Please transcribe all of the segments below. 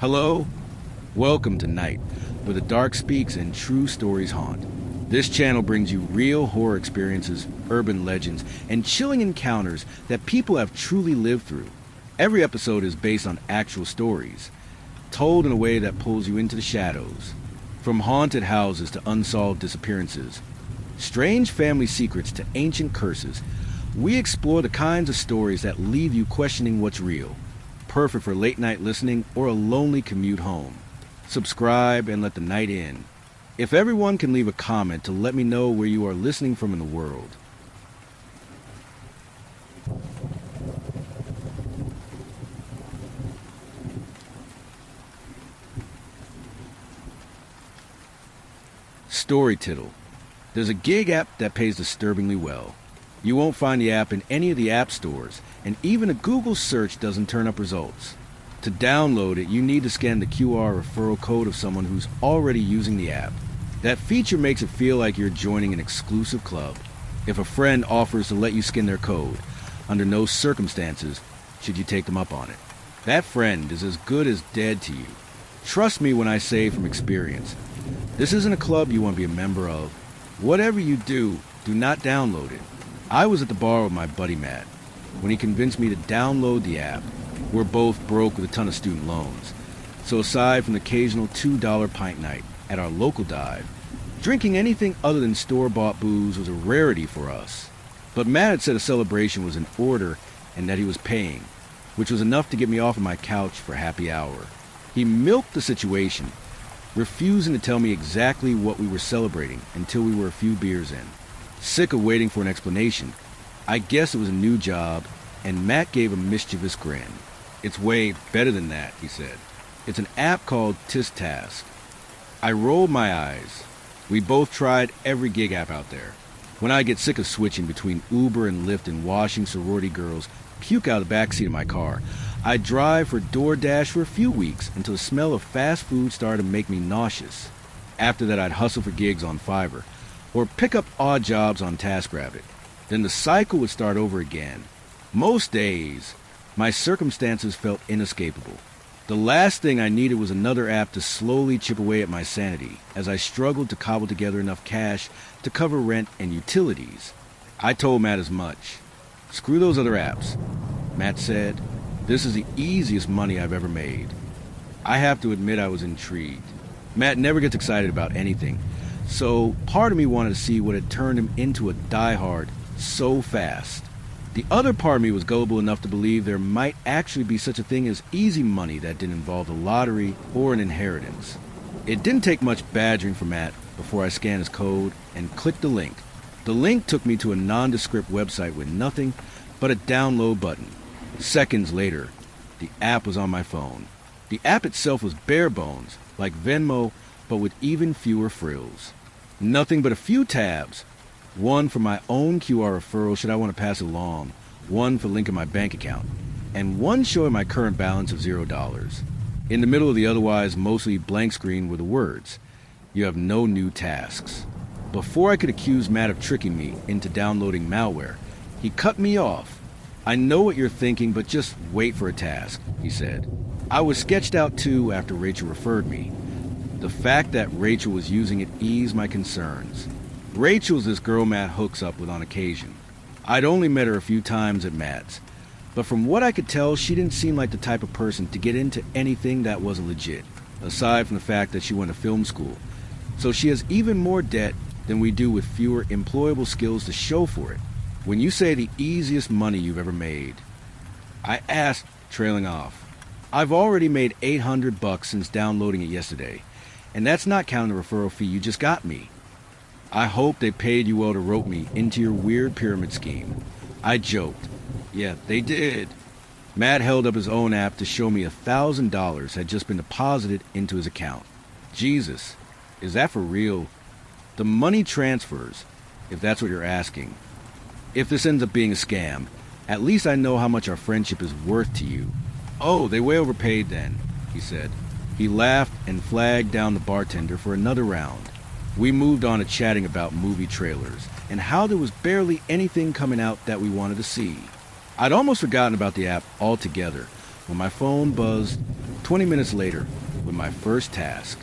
Hello? Welcome to Night, where the dark speaks and true stories haunt. This channel brings you real horror experiences, urban legends, and chilling encounters that people have truly lived through. Every episode is based on actual stories, told in a way that pulls you into the shadows. From haunted houses to unsolved disappearances, strange family secrets to ancient curses, we explore the kinds of stories that leave you questioning what's real. Perfect for late night listening or a lonely commute home. Subscribe and let the night in. If everyone can leave a comment to let me know where you are listening from in the world. Story tittle. There's a gig app that pays disturbingly well. You won't find the app in any of the app stores, and even a Google search doesn't turn up results. To download it, you need to scan the QR referral code of someone who's already using the app. That feature makes it feel like you're joining an exclusive club. If a friend offers to let you scan their code, under no circumstances should you take them up on it. That friend is as good as dead to you. Trust me when I say from experience. This isn't a club you want to be a member of. Whatever you do, do not download it. I was at the bar with my buddy Matt when he convinced me to download the app. We're both broke with a ton of student loans. So aside from the occasional $2 pint night at our local dive, drinking anything other than store-bought booze was a rarity for us. But Matt had said a celebration was in order and that he was paying, which was enough to get me off of my couch for happy hour. He milked the situation, refusing to tell me exactly what we were celebrating until we were a few beers in. Sick of waiting for an explanation, I guess it was a new job, and Matt gave a mischievous grin. It's way better than that, he said. It's an app called Task. I rolled my eyes. We both tried every gig app out there. When I get sick of switching between Uber and Lyft and watching sorority girls puke out of the backseat of my car, I'd drive for DoorDash for a few weeks until the smell of fast food started to make me nauseous. After that, I'd hustle for gigs on Fiverr, or pick up odd jobs on TaskRabbit. Then the cycle would start over again. Most days, my circumstances felt inescapable. The last thing I needed was another app to slowly chip away at my sanity as I struggled to cobble together enough cash to cover rent and utilities. I told Matt as much. Screw those other apps, Matt said. This is the easiest money I've ever made. I have to admit I was intrigued. Matt never gets excited about anything, so part of me wanted to see what had turned him into a diehard so fast. The other part of me was gullible enough to believe there might actually be such a thing as easy money that didn't involve the lottery or an inheritance. It didn't take much badgering from Matt before I scanned his code and clicked the link. The link took me to a nondescript website with nothing but a download button. Seconds later, the app was on my phone. The app itself was bare bones, like Venmo, but with even fewer frills. Nothing but a few tabs. One for my own QR referral should I want to pass it along, one for linking my bank account, and one showing my current balance of $0. In the middle of the otherwise mostly blank screen were the words, "You have no new tasks." Before I could accuse Matt of tricking me into downloading malware, he cut me off. "I know what you're thinking, but just wait for a task," he said. I was sketched out too after Rachel referred me. The fact that Rachel was using it eased my concerns. Rachel's this girl Matt hooks up with on occasion. I'd only met her a few times at Matt's, but from what I could tell, she didn't seem like the type of person to get into anything that wasn't legit, aside from the fact that she went to film school. So she has even more debt than we do with fewer employable skills to show for it. "When you say the easiest money you've ever made," I asked, trailing off. "I've already made $800 since downloading it yesterday, and that's not counting the referral fee you just got me." "I hope they paid you well to rope me into your weird pyramid scheme." I joked. "Yeah, they did." Matt held up his own app to show me $1,000 had just been deposited into his account. Jesus, is that for real? The money transfers, if that's what you're asking. If this ends up being a scam, at least I know how much our friendship is worth to you. "Oh, they way overpaid then," he said. He laughed and flagged down the bartender for another round. We moved on to chatting about movie trailers and how there was barely anything coming out that we wanted to see. I'd almost forgotten about the app altogether when my phone buzzed 20 minutes later, with my first task,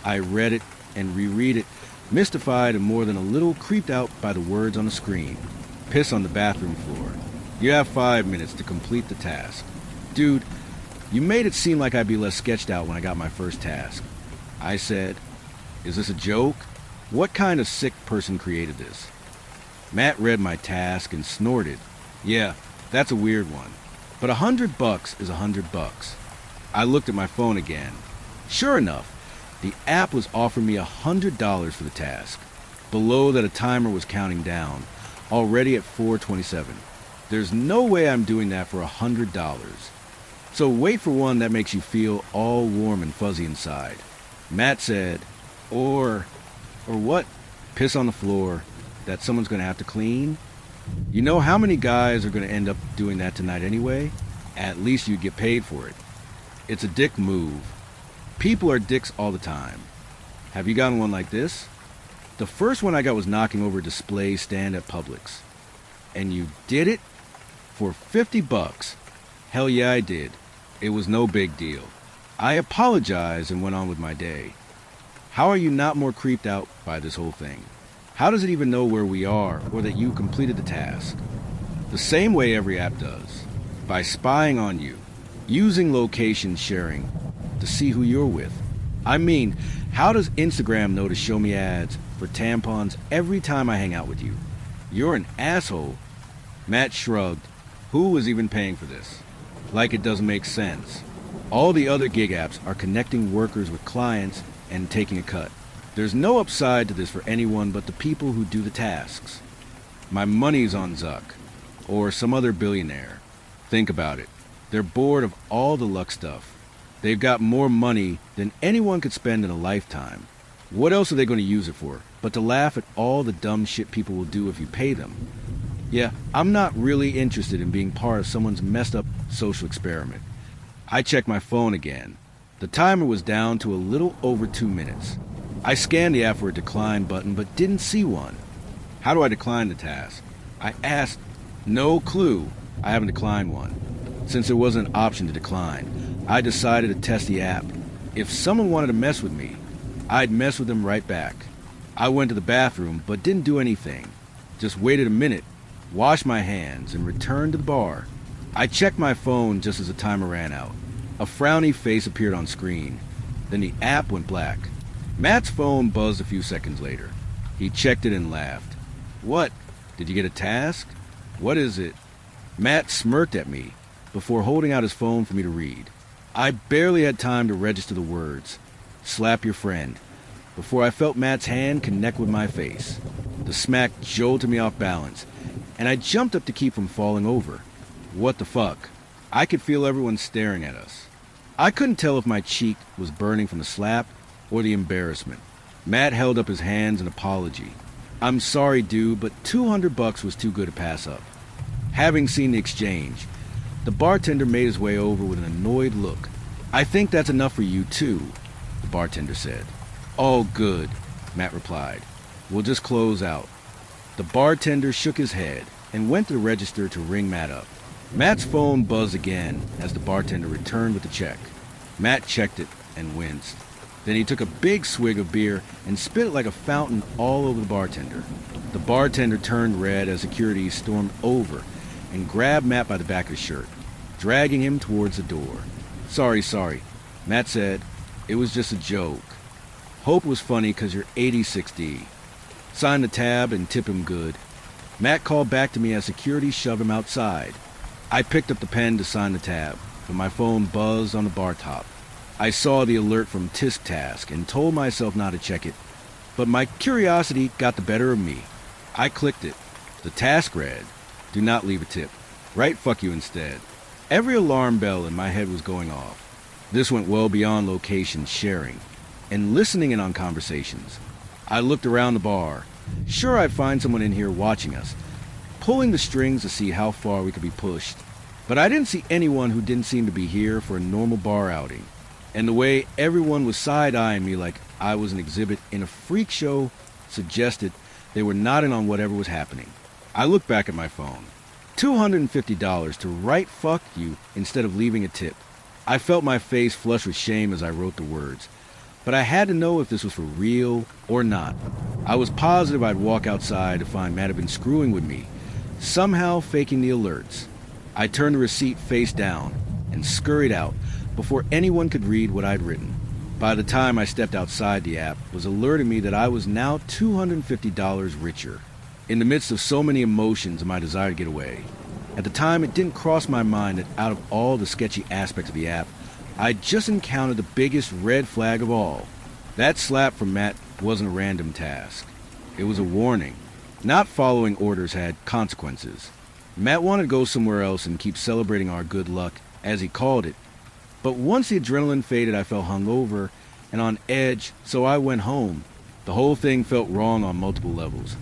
I read it and reread it, mystified and more than a little creeped out by the words on the screen. Piss on the bathroom floor. You have 5 minutes to complete the task. Dude, you made it seem like I'd be less sketched out when I got my first task. I said, is this a joke? What kind of sick person created this? Matt read my task and snorted. Yeah, that's a weird one. But $100 is $100. I looked at my phone again. Sure enough, the app was offering me $100 for the task. Below that, a timer was counting down, already at 4:27. There's no way I'm doing that for $100. So wait for one that makes you feel all warm and fuzzy inside. Matt said, or what? Piss on the floor that someone's going to have to clean? You know how many guys are going to end up doing that tonight anyway? At least you'd get paid for it. It's a dick move. People are dicks all the time. Have you gotten one like this? The first one I got was knocking over a display stand at Publix. And you did it? For $50? Hell yeah, I did. It was no big deal. I apologized and went on with my day. How are you not more creeped out by this whole thing? How does it even know where we are or that you completed the task? The same way every app does. By spying on you. Using location sharing to see who you're with. I mean, how does Instagram know to show me ads for tampons every time I hang out with you? You're an asshole. Matt shrugged. Who was even paying for this? Like it doesn't make sense. All the other gig apps are connecting workers with clients and taking a cut. There's no upside to this for anyone but the people who do the tasks. My money's on Zuck, or some other billionaire. Think about it. They're bored of all the luck stuff. They've got more money than anyone could spend in a lifetime. What else are they going to use it for but to laugh at all the dumb shit people will do if you pay them? Yeah, I'm not really interested in being part of someone's messed up social experiment. I checked my phone again. The timer was down to a little over 2 minutes. I scanned the app for a decline button but didn't see one. How do I decline the task? I asked. No clue. I haven't declined one. Since there wasn't an option to decline, I decided to test the app. If someone wanted to mess with me, I'd mess with them right back. I went to the bathroom but didn't do anything. Just waited a minute, washed my hands, and returned to the bar. I checked my phone just as the timer ran out. A frowny face appeared on screen. Then the app went black. Matt's phone buzzed a few seconds later. He checked it and laughed. What? Did you get a task? What is it? Matt smirked at me before holding out his phone for me to read. I barely had time to register the words. Slap your friend. Before I felt Matt's hand connect with my face. The smack jolted me off balance, and I jumped up to keep from falling over. What the fuck? I could feel everyone staring at us. I couldn't tell if my cheek was burning from the slap or the embarrassment. Matt held up his hands in apology. I'm sorry, dude, but $200 was too good to pass up. Having seen the exchange, the bartender made his way over with an annoyed look. I think that's enough for you, too, the bartender said. All good, Matt replied. We'll just close out. The bartender shook his head and went to the register to ring Matt up. Matt's phone buzzed again as the bartender returned with the check. Matt checked it and winced. Then he took a big swig of beer and spit it like a fountain all over the bartender. The bartender turned red as security stormed over and grabbed Matt by the back of his shirt, dragging him towards the door. Sorry, Matt said. It was just a joke. Hope it was funny 'cause you're 86D. Sign the tab and tip him good. Matt called back to me as security shoved him outside. I picked up the pen to sign the tab, but my phone buzzed on the bar top. I saw the alert from Tisk Task and told myself not to check it, but my curiosity got the better of me. I clicked it. The task read, do not leave a tip. Write fuck you instead. Every alarm bell in my head was going off. This went well beyond location sharing and listening in on conversations. I looked around the bar. Sure, I'd find someone in here watching us, pulling the strings to see how far we could be pushed. But I didn't see anyone who didn't seem to be here for a normal bar outing. And the way everyone was side-eyeing me like I was an exhibit in a freak show suggested they were not in on whatever was happening. I looked back at my phone. $250 to write fuck you instead of leaving a tip. I felt my face flush with shame as I wrote the words, but I had to know if this was for real or not. I was positive I'd walk outside to find Matt had been screwing with me, somehow faking the alerts. I turned the receipt face down and scurried out before anyone could read what I'd written. By the time I stepped outside, the app was alerting me that I was now $250 richer. In the midst of so many emotions and my desire to get away, at the time it didn't cross my mind that out of all the sketchy aspects of the app, I'd just encountered the biggest red flag of all. That slap from Matt wasn't a random task. It was a warning. Not following orders had consequences. Matt wanted to go somewhere else and keep celebrating our good luck, as he called it. But once the adrenaline faded, I felt hungover and on edge, so I went home. The whole thing felt wrong on multiple levels.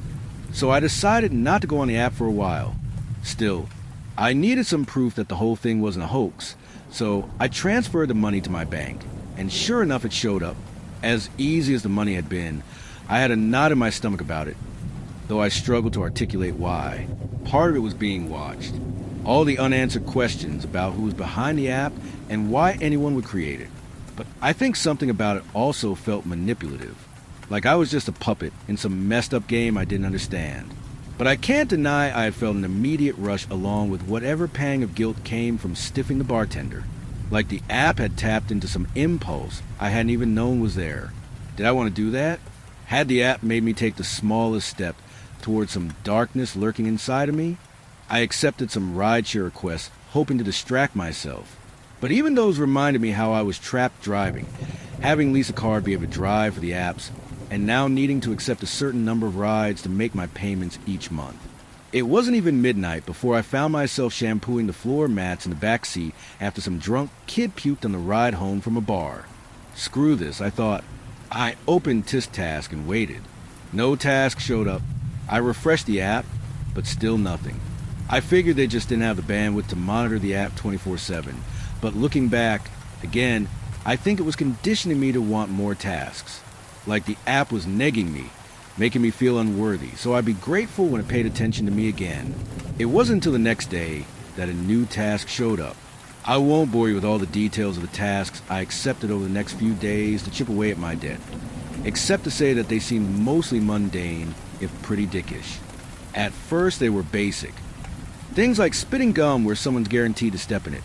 So I decided not to go on the app for a while. Still, I needed some proof that the whole thing wasn't a hoax, so I transferred the money to my bank, and sure enough it showed up. As easy as the money had been, I had a knot in my stomach about it, though I struggled to articulate why. Part of it was being watched. All the unanswered questions about who was behind the app and why anyone would create it. But I think something about it also felt manipulative, like I was just a puppet in some messed up game I didn't understand. But I can't deny I had felt an immediate rush along with whatever pang of guilt came from stiffing the bartender. Like the app had tapped into some impulse I hadn't even known was there. Did I want to do that? Had the app made me take the smallest step towards some darkness lurking inside of me? I accepted some rideshare requests, hoping to distract myself. But even those reminded me how I was trapped driving, having leased a car to be able to drive for the apps, and now needing to accept a certain number of rides to make my payments each month. It wasn't even midnight before I found myself shampooing the floor mats in the back seat after some drunk kid puked on the ride home from a bar. Screw this, I thought. I opened Task and waited. No task showed up. I refreshed the app, but still nothing. I figured they just didn't have the bandwidth to monitor the app 24/7, but looking back, again, I think it was conditioning me to want more tasks. Like the app was negging me, making me feel unworthy, so I'd be grateful when it paid attention to me again. It wasn't until the next day that a new task showed up. I won't bore you with all the details of the tasks I accepted over the next few days to chip away at my debt, except to say that they seemed mostly mundane, if pretty dickish. At first, they were basic. Things like spitting gum where someone's guaranteed to step in it,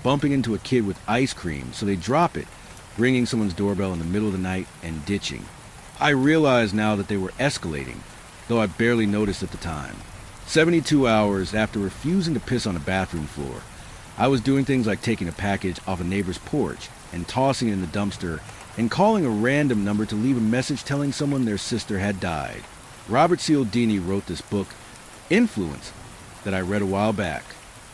bumping into a kid with ice cream so they drop it, ringing someone's doorbell in the middle of the night, and ditching. I realize now that they were escalating, though I barely noticed at the time. 72 hours after refusing to piss on the bathroom floor, I was doing things like taking a package off a neighbor's porch and tossing it in the dumpster and calling a random number to leave a message telling someone their sister had died. Robert Cialdini wrote this book, Influence, that I read a while back.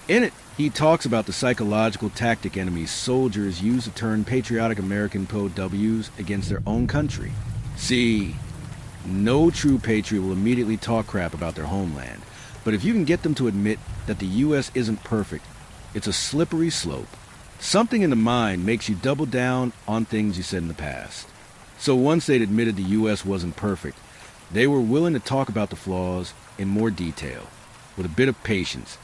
In it, he talks about the psychological tactic enemies soldiers use to turn patriotic American POWs against their own country. See, no true patriot will immediately talk crap about their homeland, but if you can get them to admit that the U.S. isn't perfect, it's a slippery slope. Something in the mind makes you double down on things you said in the past. So once they'd admitted the U.S. wasn't perfect, they were willing to talk about the flaws in more detail. With a bit of patience,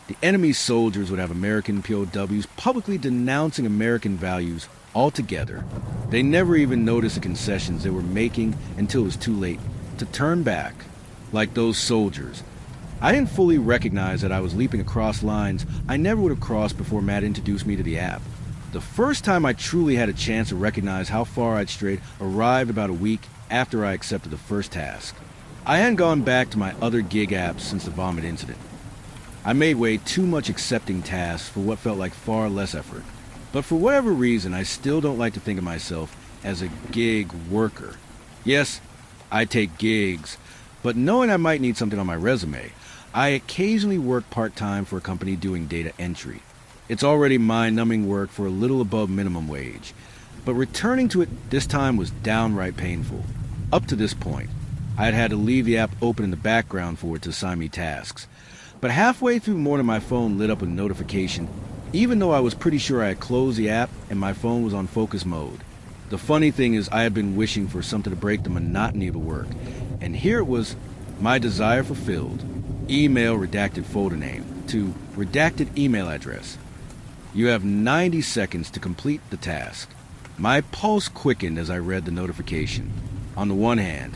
the enemy's soldiers would have American POWs publicly denouncing American values altogether. They never even noticed the concessions they were making until it was too late to turn back. Like those soldiers, I didn't fully recognize that I was leaping across lines I never would have crossed before Matt introduced me to the app. The first time I truly had a chance to recognize how far I'd strayed arrived about a week after I accepted the first task. I hadn't gone back to my other gig apps since the vomit incident. I made way too much accepting tasks for what felt like far less effort. But for whatever reason, I still don't like to think of myself as a gig worker. Yes, I take gigs, but knowing I might need something on my resume, I occasionally work part-time for a company doing data entry. It's already mind-numbing work for a little above minimum wage, but returning to it this time was downright painful. Up to this point, I had had to leave the app open in the background for it to assign me tasks. But halfway through the morning, my phone lit up with a notification, even though I was pretty sure I had closed the app and my phone was on focus mode. The funny thing is I had been wishing for something to break the monotony of the work, and here it was, my desire fulfilled. Email redacted folder name to redacted email address. You have 90 seconds to complete the task. My pulse quickened as I read the notification. On the one hand,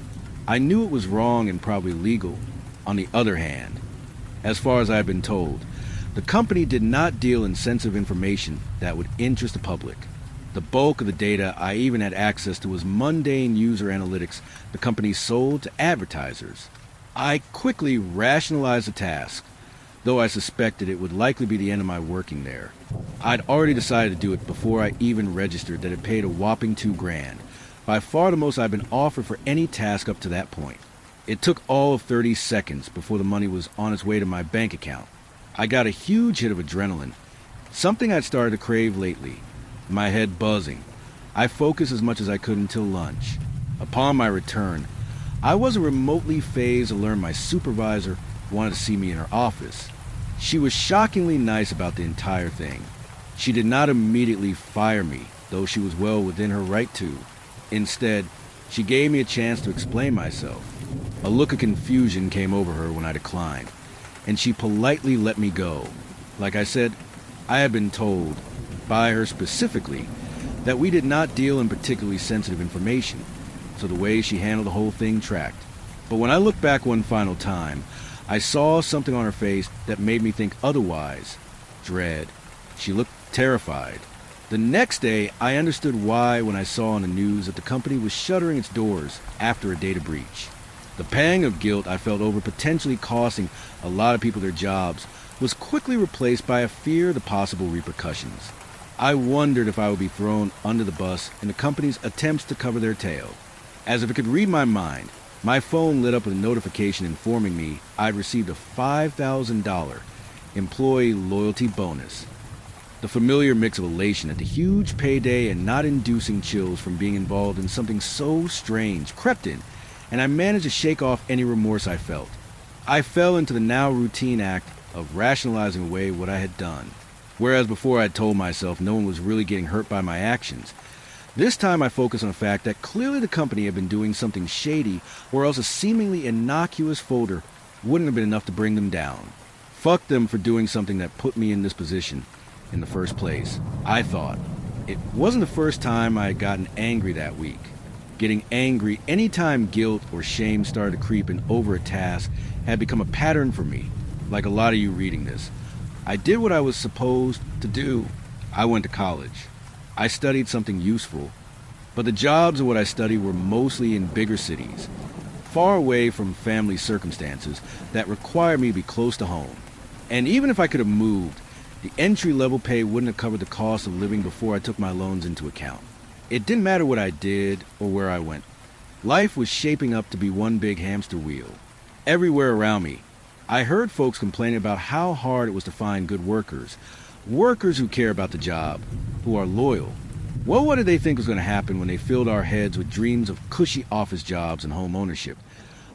I knew it was wrong and probably illegal. On the other hand, as far as I had been told, the company did not deal in sensitive information that would interest the public. The bulk of the data I even had access to was mundane user analytics the company sold to advertisers. I quickly rationalized the task, though I suspected it would likely be the end of my working there. I'd already decided to do it before I even registered that it paid a whopping $2,000, by far the most I'd been offered for any task up to that point. It took all of 30 seconds before the money was on its way to my bank account. I got a huge hit of adrenaline, something I'd started to crave lately. My head buzzing. I focused as much as I could until lunch. Upon my return, I wasn't remotely fazed to learn my supervisor wanted to see me in her office. She was shockingly nice about the entire thing. She did not immediately fire me, though she was well within her right to. Instead, she gave me a chance to explain myself. A look of confusion came over her when I declined, and she politely let me go. Like I said, I had been told, by her specifically, that we did not deal in particularly sensitive information, so the way she handled the whole thing tracked. But when I looked back one final time, I saw something on her face that made me think otherwise. Dread. She looked terrified. The next day, I understood why when I saw on the news that the company was shuttering its doors after a data breach. The pang of guilt I felt over potentially costing a lot of people their jobs was quickly replaced by a fear of the possible repercussions. I wondered if I would be thrown under the bus in the company's attempts to cover their tail. As if it could read my mind, my phone lit up with a notification informing me I'd received a $5,000 employee loyalty bonus. The familiar mix of elation at the huge payday and not inducing chills from being involved in something so strange crept in, and I managed to shake off any remorse I felt. I fell into the now routine act of rationalizing away what I had done. Whereas before I had told myself no one was really getting hurt by my actions, this time I focused on the fact that clearly the company had been doing something shady, or else a seemingly innocuous folder wouldn't have been enough to bring them down. Fuck them for doing something that put me in this position in the first place, I thought. It wasn't the first time I had gotten angry that week. Getting angry anytime guilt or shame started to creep in over a task had become a pattern for me, like a lot of you reading this. I did what I was supposed to do. I went to college. I studied something useful, but the jobs of what I studied were mostly in bigger cities, far away from family circumstances that required me to be close to home. And even if I could have moved, the entry-level pay wouldn't have covered the cost of living before I took my loans into account. It didn't matter what I did or where I went. Life was shaping up to be one big hamster wheel. Everywhere around me, I heard folks complaining about how hard it was to find good workers who care about the job, who are loyal. Well, what did they think was going to happen when they filled our heads with dreams of cushy office jobs and home ownership,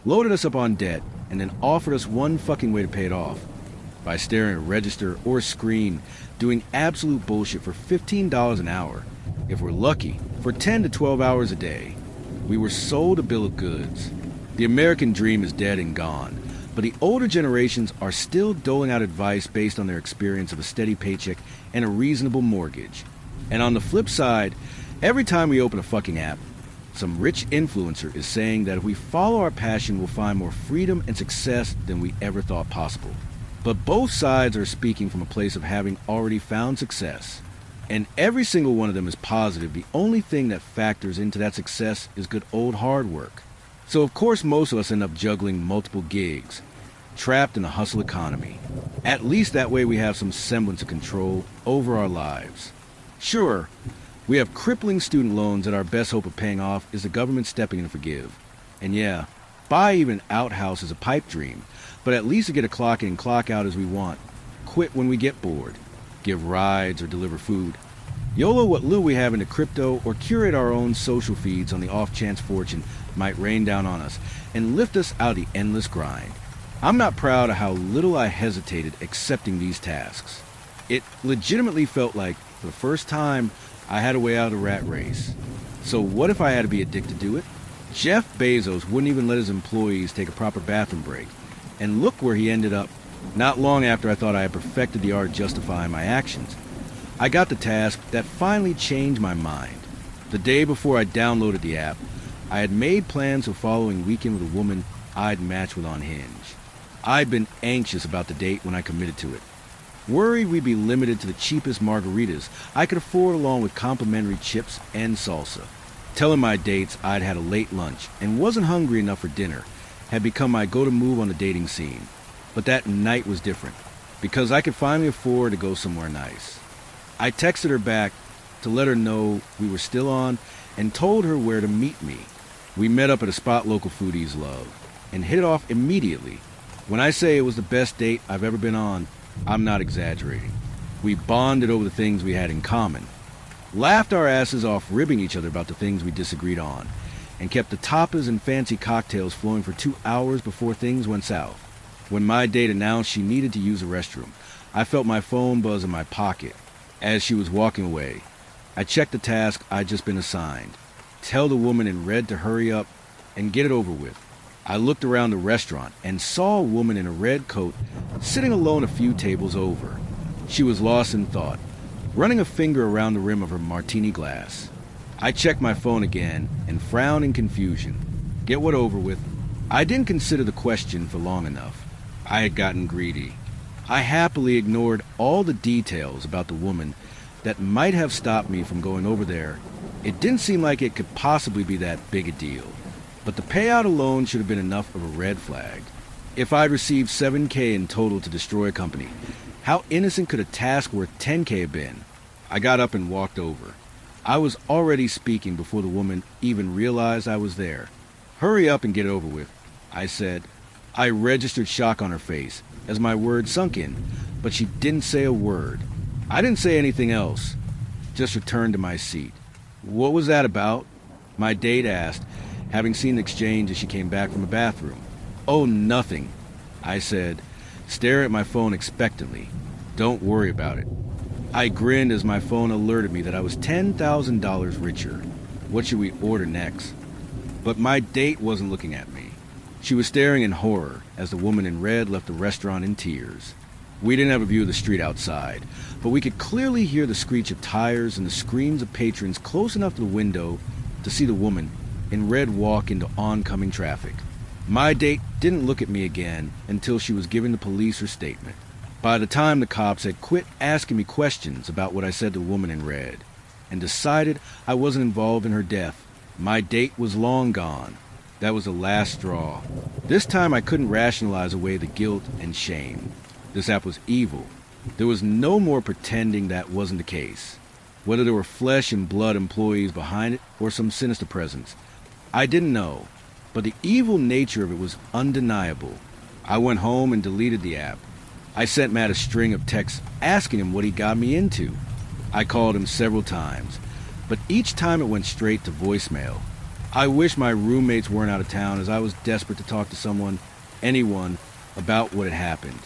loaded us up on debt, and then offered us one fucking way to pay it off? By staring at a register or a screen, doing absolute bullshit for $15 an hour. If we're lucky, for 10 to 12 hours a day. We were sold a bill of goods. The American dream is dead and gone, but the older generations are still doling out advice based on their experience of a steady paycheck and a reasonable mortgage. And on the flip side, every time we open a fucking app, some rich influencer is saying that if we follow our passion, we'll find more freedom and success than we ever thought possible. But both sides are speaking from a place of having already found success. And every single one of them is positive. The only thing that factors into that success is good old hard work. So of course most of us end up juggling multiple gigs, trapped in a hustle economy. At least that way we have some semblance of control over our lives. Sure, we have crippling student loans that our best hope of paying off is the government stepping in to forgive. And yeah, buy even outhouse is a pipe dream, but at least we get to clock in and clock out as we want. Quit when we get bored. Give rides or deliver food. YOLO what little we have into crypto, or curate our own social feeds on the off-chance fortune might rain down on us and lift us out of the endless grind. I'm not proud of how little I hesitated accepting these tasks. It legitimately felt like, for the first time, I had a way out of the rat race. So what if I had to be addicted to it? Jeff Bezos wouldn't even let his employees take a proper bathroom break. And look where he ended up. Not long after I thought I had perfected the art of justifying my actions. I got the task that finally changed my mind. The day before I downloaded the app, I had made plans for following weekend with a woman I'd matched with on Hinge. I'd been anxious about the date when I committed to it. Worried we'd be limited to the cheapest margaritas I could afford along with complimentary chips and salsa. Telling my dates I'd had a late lunch and wasn't hungry enough for dinner had become my go-to move on the dating scene. But that night was different, because I could finally afford to go somewhere nice. I texted her back to let her know we were still on and told her where to meet me. We met up at a spot local foodies love and hit it off immediately. When I say it was the best date I've ever been on, I'm not exaggerating. We bonded over the things we had in common, laughed our asses off ribbing each other about the things we disagreed on, and kept the tapas and fancy cocktails flowing for 2 hours before things went south. When my date announced she needed to use the restroom, I felt my phone buzz in my pocket. As she was walking away, I checked the task I'd just been assigned. Tell the woman in red to hurry up and get it over with. I looked around the restaurant and saw a woman in a red coat sitting alone a few tables over. She was lost in thought, running a finger around the rim of her martini glass. I checked my phone again and frowned in confusion. Get what over with? I didn't consider the question for long enough. I had gotten greedy. I happily ignored all the details about the woman that might have stopped me from going over there. It didn't seem like it could possibly be that big a deal. But the payout alone should have been enough of a red flag. If I'd received $7,000 in total to destroy a company, how innocent could a task worth $10,000 have been? I got up and walked over. I was already speaking before the woman even realized I was there. Hurry up and get it over with, I said. I registered shock on her face as my words sunk in, but she didn't say a word. I didn't say anything else, just returned to my seat. What was that about? My date asked, having seen the exchange as she came back from the bathroom. Oh, nothing, I said, staring at my phone expectantly. Don't worry about it. I grinned as my phone alerted me that I was $10,000 richer. What should we order next? But my date wasn't looking at me. She was staring in horror as the woman in red left the restaurant in tears. We didn't have a view of the street outside, but we could clearly hear the screech of tires and the screams of patrons close enough to the window to see the woman in red walk into oncoming traffic. My date didn't look at me again until she was giving the police her statement. By the time the cops had quit asking me questions about what I said to the woman in red and decided I wasn't involved in her death, my date was long gone. That was the last straw. This time I couldn't rationalize away the guilt and shame. This app was evil. There was no more pretending that wasn't the case. Whether there were flesh and blood employees behind it or some sinister presence, I didn't know, but the evil nature of it was undeniable. I went home and deleted the app. I sent Matt a string of texts asking him what he got me into. I called him several times, but each time it went straight to voicemail. I wish my roommates weren't out of town, as I was desperate to talk to someone, anyone, about what had happened.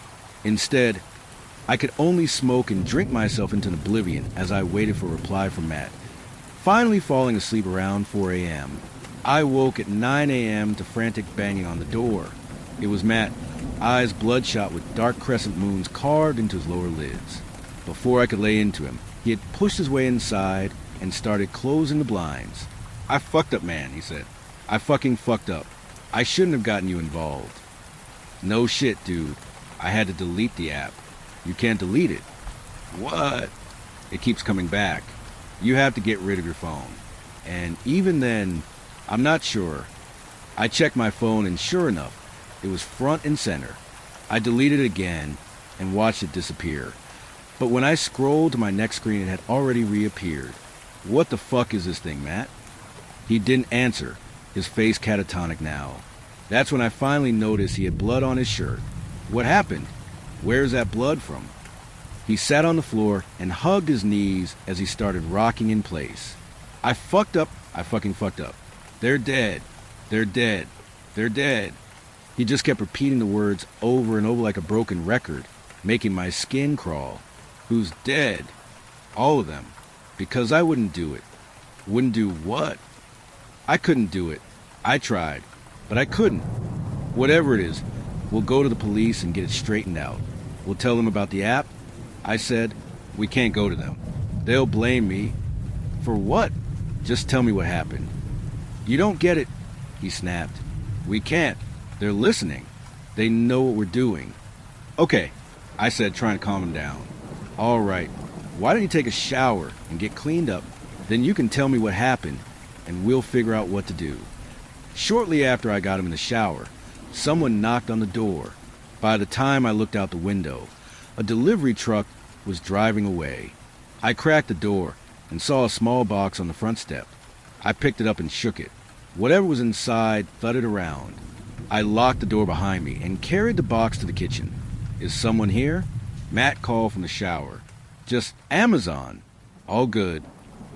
Instead, I could only smoke and drink myself into oblivion as I waited for a reply from Matt. Finally falling asleep around 4 a.m., I woke at 9 a.m. to frantic banging on the door. It was Matt, eyes bloodshot with dark crescent moons carved into his lower lids. Before I could lay into him, he had pushed his way inside and started closing the blinds. I fucked up, man, he said. I fucking fucked up. I shouldn't have gotten you involved. No shit, dude. I had to delete the app. You can't delete it. What? It keeps coming back. You have to get rid of your phone. And even then, I'm not sure. I checked my phone and sure enough, it was front and center. I deleted it again and watched it disappear. But when I scrolled to my next screen, it had already reappeared. What the fuck is this thing, Matt? He didn't answer, his face catatonic now. That's when I finally noticed he had blood on his shirt. What happened? Where's that blood from? He sat on the floor and hugged his knees as he started rocking in place. I fucked up. I fucking fucked up. They're dead. They're dead. They're dead. He just kept repeating the words over and over like a broken record, making my skin crawl. Who's dead? All of them. Because I wouldn't do it. Wouldn't do what? I couldn't do it. I tried, but I couldn't. Whatever it is, we'll go to the police and get it straightened out. We'll tell them about the app. I said, we can't go to them. They'll blame me. For what? Just tell me what happened. You don't get it, he snapped. We can't. They're listening. They know what we're doing. Okay, I said, trying to calm him down. All right, why don't you take a shower and get cleaned up? Then you can tell me what happened, and we'll figure out what to do. Shortly after I got him in the shower, someone knocked on the door. By the time I looked out the window, a delivery truck was driving away. I cracked the door and saw a small box on the front step. I picked it up and shook it. Whatever was inside thudded around. I locked the door behind me and carried the box to the kitchen. Is someone here? Matt called from the shower. Just Amazon. All good.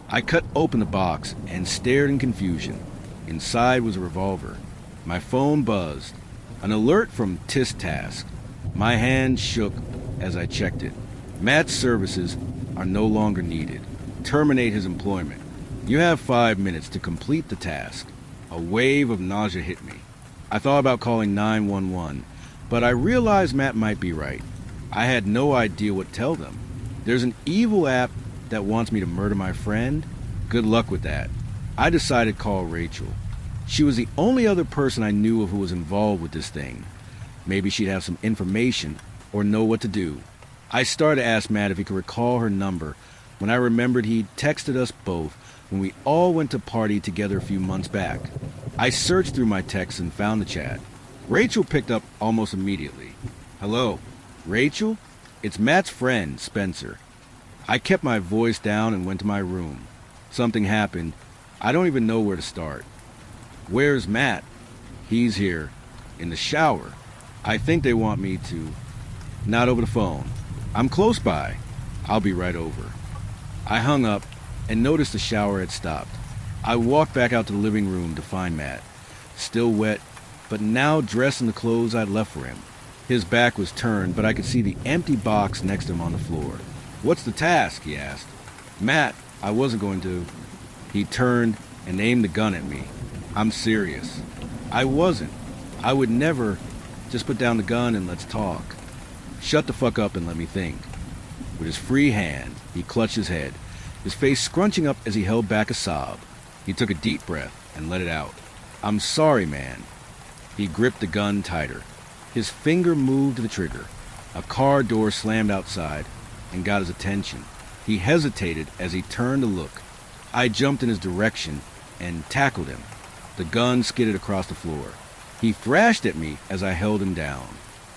I cut open the box and stared in confusion. Inside was a revolver. My phone buzzed. An alert from Task. My hand shook as I checked it. Matt's services are no longer needed. Terminate his employment. You have 5 minutes to complete the task. A wave of nausea hit me. I thought about calling 911, but I realized Matt might be right. I had no idea what to tell them. There's an evil app that wants me to murder my friend. Good luck with that. I decided to call Rachel. She was the only other person I knew of who was involved with this thing. Maybe she'd have some information or know what to do. I started to ask Matt if he could recall her number when I remembered he'd texted us both when we all went to party together a few months back. I searched through my texts and found the chat. Rachel picked up almost immediately. Hello, Rachel? It's Matt's friend, Spencer. I kept my voice down and went to my room. Something happened. I don't even know where to start. Where's Matt? He's here. In the shower. I think they want me to... Not over the phone. I'm close by. I'll be right over. I hung up and noticed the shower had stopped. I walked back out to the living room to find Matt, still wet, but now dressed in the clothes I'd left for him. His back was turned, but I could see the empty box next to him on the floor. What's the task? He asked. Matt, I wasn't going to... He turned and aimed the gun at me. I'm serious. I wasn't. I would never... Just put down the gun and let's talk. Shut the fuck up and let me think. With his free hand, he clutched his head, his face scrunching up as he held back a sob. He took a deep breath and let it out. I'm sorry, man. He gripped the gun tighter. His finger moved to the trigger. A car door slammed outside and got his attention. He hesitated as he turned to look. I jumped in his direction and tackled him. The gun skidded across the floor. He thrashed at me as I held him down.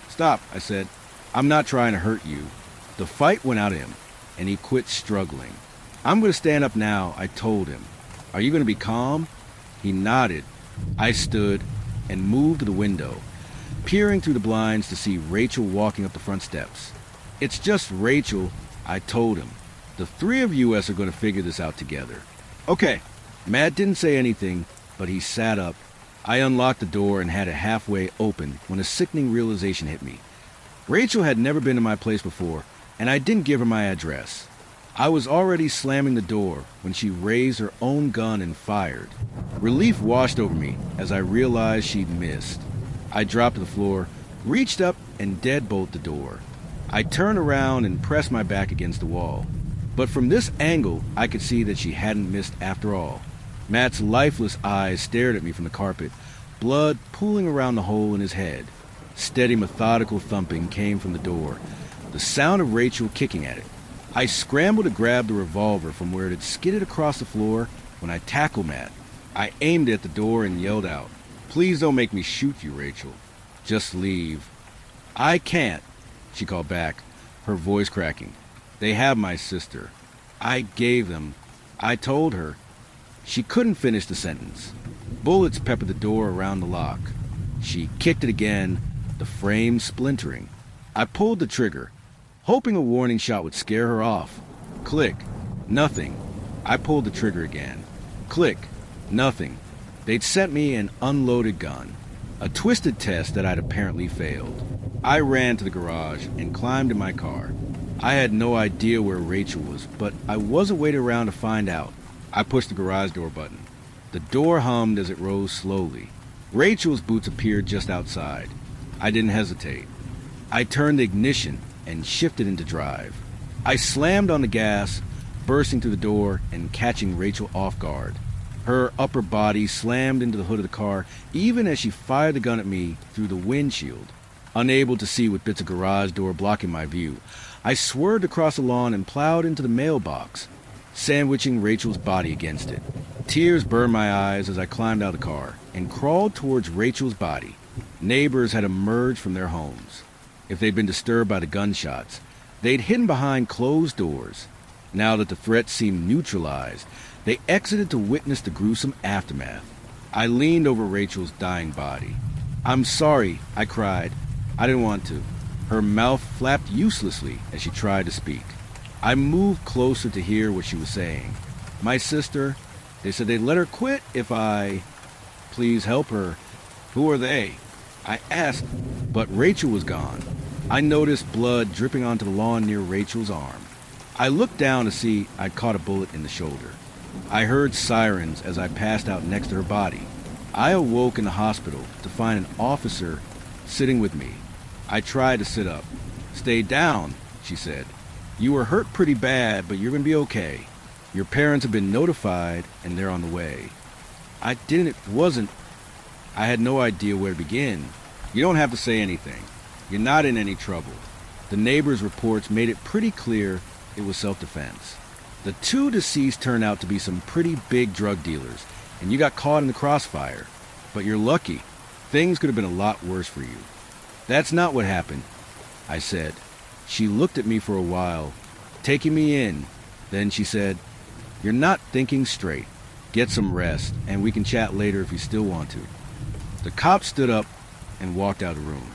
Stop, I said. I'm not trying to hurt you. The fight went out of him, and he quit struggling. I'm going to stand up now, I told him. Are you going to be calm? He nodded. I stood and moved to the window, peering through the blinds to see Rachel walking up the front steps. It's just Rachel, I told him. The three of us are going to figure this out together. Okay. Matt didn't say anything, but he sat up. I unlocked the door and had it halfway open when a sickening realization hit me. Rachel had never been to my place before, and I didn't give her my address. I was already slamming the door when she raised her own gun and fired. Relief washed over me as I realized she'd missed. I dropped to the floor, reached up, and deadbolted the door. I turned around and pressed my back against the wall. But from this angle, I could see that she hadn't missed after all. Matt's lifeless eyes stared at me from the carpet, blood pooling around the hole in his head. Steady, methodical thumping came from the door, the sound of Rachel kicking at it. I scrambled to grab the revolver from where it had skidded across the floor when I tackled Matt. I aimed it at the door and yelled out, Please don't make me shoot you, Rachel. Just leave. I can't, she called back, her voice cracking. They have my sister. I gave them. I told her. She couldn't finish the sentence. Bullets peppered the door around the lock. She kicked it again, the frame splintering. I pulled the trigger, hoping a warning shot would scare her off. Click. Nothing. I pulled the trigger again. Click. Nothing. They'd sent me an unloaded gun, a twisted test that I'd apparently failed. I ran to the garage and climbed in my car. I had no idea where Rachel was, but I wasn't waiting around to find out. I pushed the garage door button. The door hummed as it rose slowly. Rachel's boots appeared just outside. I didn't hesitate. I turned the ignition and shifted into drive. I slammed on the gas, bursting through the door and catching Rachel off guard. Her upper body slammed into the hood of the car even as she fired the gun at me through the windshield. Unable to see with bits of garage door blocking my view, I swerved across the lawn and plowed into the mailbox, sandwiching Rachel's body against it. Tears burned my eyes as I climbed out of the car and crawled towards Rachel's body. Neighbors had emerged from their homes. If they'd been disturbed by the gunshots, they'd hidden behind closed doors. Now that the threat seemed neutralized, they exited to witness the gruesome aftermath. I leaned over Rachel's dying body. "I'm sorry," I cried. I didn't want to. Her mouth flapped uselessly as she tried to speak. I moved closer to hear what she was saying. "My sister, they said they'd let her quit if I... Please help her." "Who are they?" I asked, but Rachel was gone. I noticed blood dripping onto the lawn near Rachel's arm. I looked down to see I'd caught a bullet in the shoulder. I heard sirens as I passed out next to her body. I awoke in the hospital to find an officer sitting with me. I tried to sit up. "Stay down," she said. "You were hurt pretty bad, but you're going to be okay. Your parents have been notified, and they're on the way." I had no idea where to begin. "You don't have to say anything. You're not in any trouble." The neighbors' reports made it pretty clear it was self-defense. The two deceased turned out to be some pretty big drug dealers, and you got caught in the crossfire. But you're lucky. Things could have been a lot worse for you. "That's not what happened," I said. She looked at me for a while, taking me in. Then she said, "You're not thinking straight. Get some rest, and we can chat later if you still want to." The cop stood up and walked out of the room.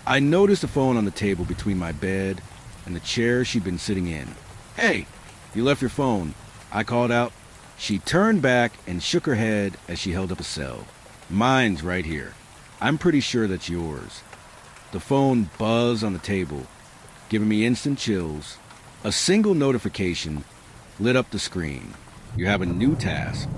I noticed the phone on the table between my bed and the chair she'd been sitting in. "Hey, you left your phone," I called out. She turned back and shook her head as she held up a cell. "Mine's right here. I'm pretty sure that's yours." The phone buzzed on the table, giving me instant chills. A single notification lit up the screen. "You have a new task.